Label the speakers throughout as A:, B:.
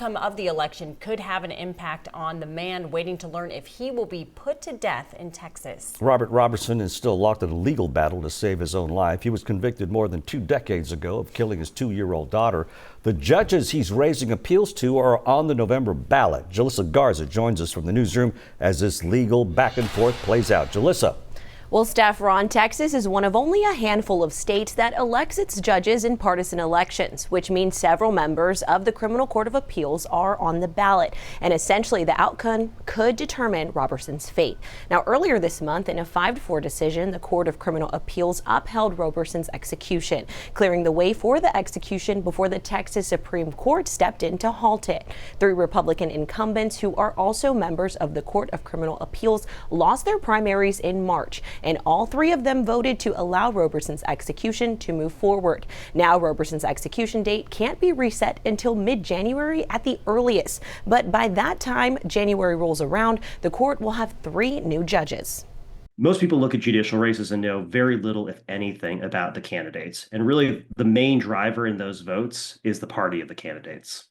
A: Outcome of the election could have an impact on the man waiting to learn if he will be put to death in Texas.
B: Robert Roberson is still locked in a legal battle to save his own life. He was convicted more than 2 decades ago of killing his 2-year-old daughter. The judges he's raising appeals to are on the November ballot. Jalissa Garza joins us from the newsroom as this legal back and forth plays out. Jalissa.
C: Well, Steph, Ron, Texas is one of only a handful of states that elects its judges in partisan elections, which means several members of the Criminal Court of Appeals are on the ballot. And essentially, the outcome could determine Roberson's fate. Now, earlier this month, in a 5-4 decision, the Court of Criminal Appeals upheld Roberson's execution, clearing the way for the execution before the Texas Supreme Court stepped in to halt it. 3 Republican incumbents, who are also members of the Court of Criminal Appeals, lost their primaries in March, and all 3 of them voted to allow Roberson's execution to move forward. Now, Roberson's execution date can't be reset until mid-January at the earliest. But by that time January rolls around, the court will have 3 new judges.
D: Most people look at judicial races and know very little, if anything, about the candidates. And really, the main driver in those votes is the party of the candidates.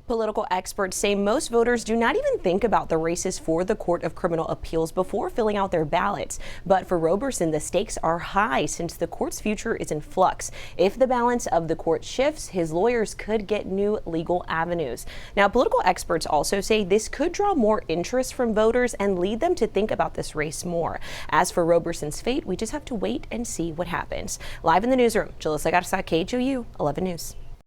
C: Political experts say most voters do not even think about the races for the Court of Criminal Appeals before filling out their ballots. But for Roberson, the stakes are high since the court's future is in flux. If the balance of the court shifts, his lawyers could get new legal avenues. Now, political experts also say this could draw more interest from voters and lead them to think about this race more. As for Roberson's fate, we just have to wait and see what happens. Live in the newsroom, Jalissa Garza, KHOU 11 News.